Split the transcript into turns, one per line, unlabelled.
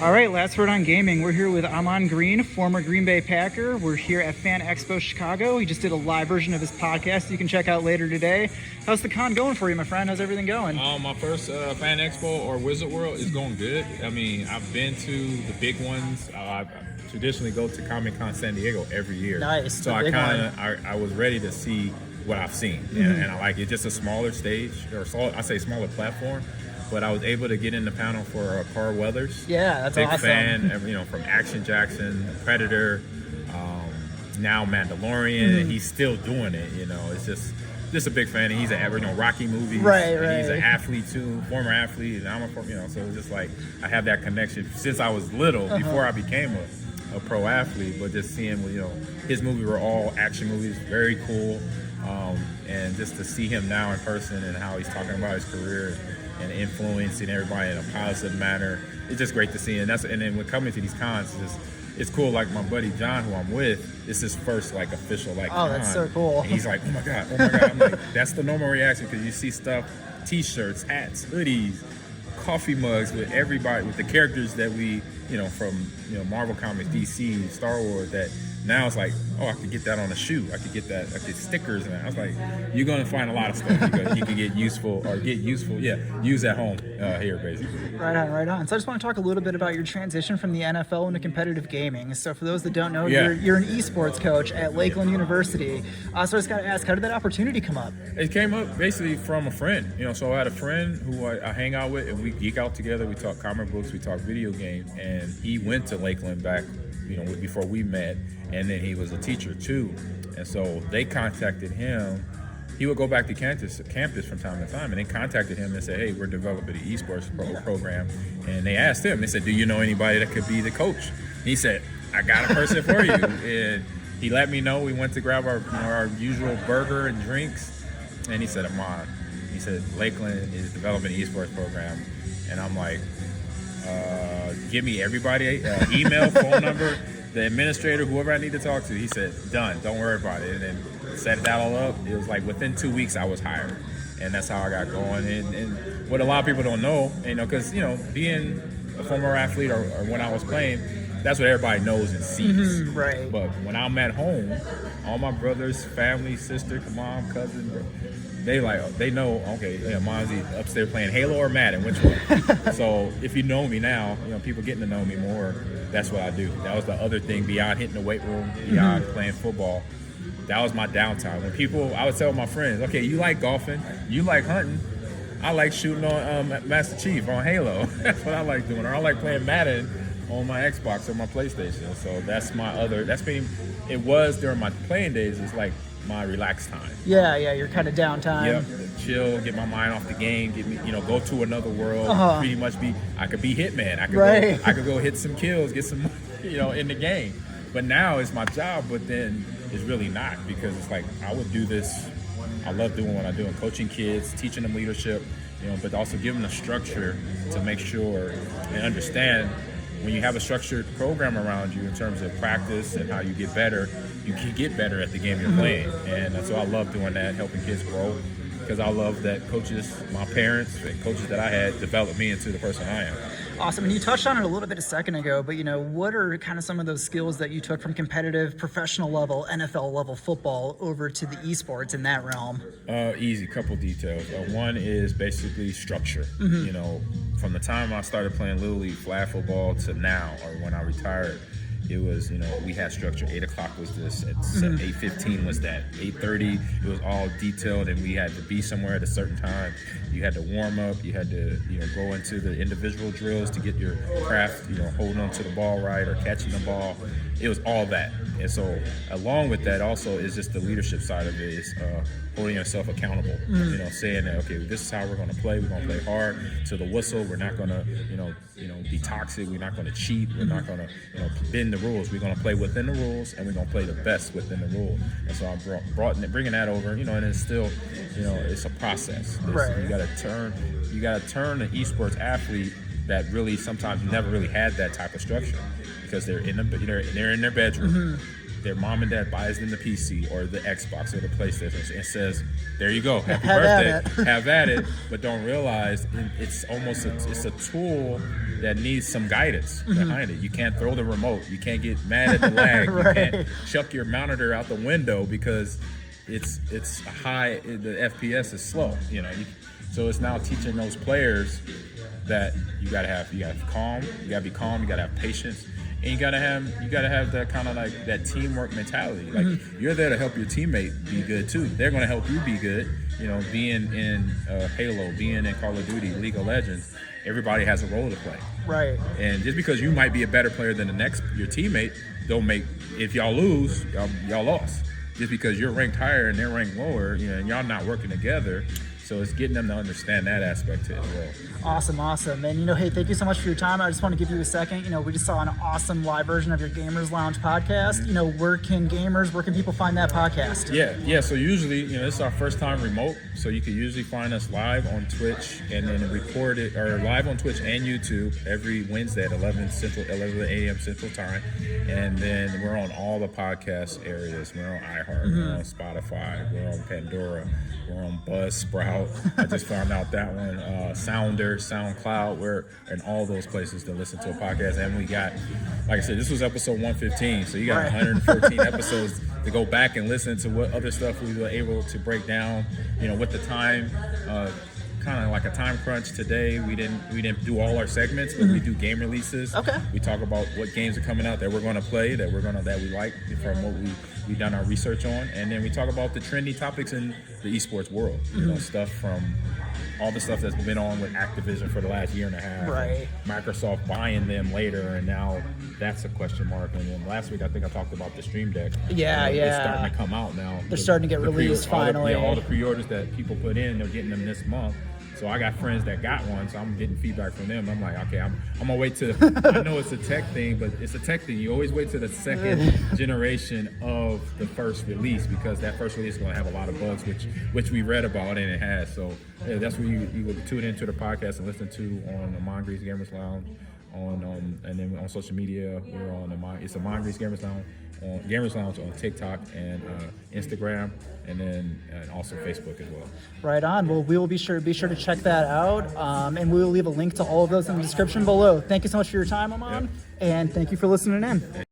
All right, last word on gaming. We're here with Ahman Green, former Green Bay Packer. We're here at Fan Expo Chicago. He just did a live version of his podcast you can check out later today. How's the con going for you, my friend? How's everything going?
My first Fan Expo or Wizard World is going good. I mean, I've been to the big ones. I traditionally go to Comic-Con San Diego every year.
Nice.
So I was ready to see what I've seen. And I like it. Just a smaller stage, smaller platform. But I was able to get in the panel for Carl Weathers.
Yeah, that's
big
awesome.
Fan, from Action Jackson, Predator, now Mandalorian, and he's still doing it. It's just a big fan. And he's an Rocky movies.
Right.
He's an athlete too, former athlete, and I'm a so it's just like I have that connection since I was little, before I became a pro athlete. But just seeing, his movies were all action movies, very cool, and just to see him now in person and how he's talking about his career and influencing everybody in a positive manner. It's just great to see. And then when coming to these cons, it's cool. Like my buddy John, who I'm with, it's his first official con.
That's so cool.
And he's like, oh my God. I'm like, that's the normal reaction, because you see stuff, t-shirts, hats, hoodies, coffee mugs with everybody, with the characters that we, from Marvel Comics, DC, Star Wars, that now it's like, oh, I could get that on a shoe. I could get stickers. And I was like, you're going to find a lot of stuff you can use at home here, basically.
Right on. So I just want to talk a little bit about your transition from the NFL into competitive gaming. So for those that don't know, you're an esports coach at Lakeland University. So I just got to ask, how did that opportunity come up?
It came up basically from a friend. So I had a friend who I hang out with, and we geek out together. We talk comic books, we talk video games, and he went to Lakeland back, before we met. And then he was a teacher too, and so they contacted him. He would go back to campus from time to time, and they contacted him and said, "Hey, we're developing an esports program." And they asked him. They said, "Do you know anybody that could be the coach?" And he said, "I got a person for you." And he let me know. We went to grab our usual burger and drinks, and he said, "Ahman," he said, "Lakeland is developing an esports program," and I'm like, "Give me everybody, email, phone number." The administrator, whoever I need to talk to, he said, done, don't worry about it. And then set that all up. It was like within 2 weeks I was hired. And that's how I got going. And what a lot of people don't know, because, being a former athlete or when I was playing, that's what everybody knows and sees.
Right.
But when I'm at home, all my brothers, family, sister, mom, cousin, they know, okay, Mom's upstairs playing Halo or Madden, which one? So if you know me now, people getting to know me more, that's what I do. That was the other thing, beyond hitting the weight room, beyond playing football. That was my downtime. I would tell my friends, okay, you like golfing, you like hunting, I like shooting on Master Chief on Halo. That's what I like doing. Or I like playing Madden on my Xbox or my PlayStation. So it was during my playing days, it's like my relaxed time.
Yeah, you're kind of downtime.
Yep, chill, get my mind off the game, get me, go to another world. Pretty much I could be Hitman. I could go hit some kills, get some, in the game. But now it's my job, but then it's really not, because it's like I would do this. I love doing what I do, and coaching kids, teaching them leadership, but also giving them a structure to make sure and understand. When you have a structured program around you in terms of practice and how you get better, you can get better at the game you're playing. And so I love doing that, helping kids grow, because I love that coaches, my parents and coaches that I had, developed me into the person I am.
Awesome. And you touched on it a little bit a second ago, but what are kind of some of those skills that you took from competitive, professional level, NFL level football over to the esports in that realm?
Easy, couple details. One is basically structure. From the time I started playing Little League flag football to now, or when I retired, it was, we had structure. 8 o'clock was this, at 8:15 was that, 8:30, it was all detailed, and we had to be somewhere at a certain time. You had to warm up, you had to, go into the individual drills to get your craft, holding on to the ball right or catching the ball. It was all that. And so along with that also is just the leadership side of it, is holding yourself accountable, saying that, okay, this is how we're going to play. We're going to play hard to the whistle. We're not going to, be toxic. We're not going to cheat. We're not going to, bend the rules. We're going to play within the rules, and we're going to play the best within the rules. And so I'm bringing that over, and it's still, it's a process.
Right.
You got to turn an esports athlete that really sometimes never really had that type of structure, because they're in their bedroom. Their mom and dad buys them the PC or the Xbox or the PlayStation and says, there you go, happy birthday, have at it, but don't realize it's almost it's a tool that needs some guidance behind it. You can't throw the remote. You can't get mad at the lag.
Right.
You can't chuck your monitor out the window because it's high. The FPS is slow. So it's now teaching those players that you gotta have calm. You gotta be calm. You gotta have patience. And you gotta have that kind of like that teamwork mentality. Like you're there to help your teammate be good too. They're gonna help you be good. Being in Halo, being in Call of Duty, League of Legends, everybody has a role to play.
Right.
And just because you might be a better player than your teammate, don't make if y'all lose, y'all lost. Just because you're ranked higher and they're ranked lower, and y'all not working together. So it's getting them to understand that aspect as well.
Awesome. And, hey, thank you so much for your time. I just want to give you a second. We just saw an awesome live version of your Gamers Lounge podcast. Where can people find that podcast?
Yeah. So usually, this is our first time remote. So you can usually find us live on Twitch and then record it, or live on Twitch and YouTube every Wednesday at 11 a.m. Central Time. And then we're on all the podcast areas. We're on iHeart, we're on Spotify, we're on Pandora, we're on Buzzsprout. I just found out that one. Sounder, SoundCloud, we're in all those places to listen to a podcast. And we got, like I said, this was episode 115, so you got 114 episodes to go back and listen to what other stuff we were able to break down. With the time, kind of like a time crunch today. We didn't do all our segments, but we do game releases.
Okay.
We talk about what games are coming out that we're going to play, that we like from what we've done our research on, and then we talk about the trendy topics in the esports world. Stuff from all the stuff that's been on with Activision for the last year and a half.
Right.
Microsoft buying them later, and now that's a question mark. And then last week I think I talked about the Stream Deck.
Yeah.
It's starting to come out now.
They're starting to get released finally.
All the pre-orders that people put in, they're getting them this month. So I got friends that got one, so I'm getting feedback from them. I'm like, okay, I'm gonna wait to. I know it's a tech thing, but it's a tech thing. You always wait to the second generation of the first release, because that first release is gonna have a lot of bugs, which we read about and it has. So that's where you would tune into the podcast and listen to on Ahman Green's Gamers Lounge, and then on social media we're on it's Ahman Green's Gamers Lounge. On Gamers Lounge on TikTok and Instagram, and then also Facebook as well.
Right on. Well, we will be sure to check that out, and we will leave a link to all of those in the description below. Thank you so much for your time, Ahman, and thank you for listening in.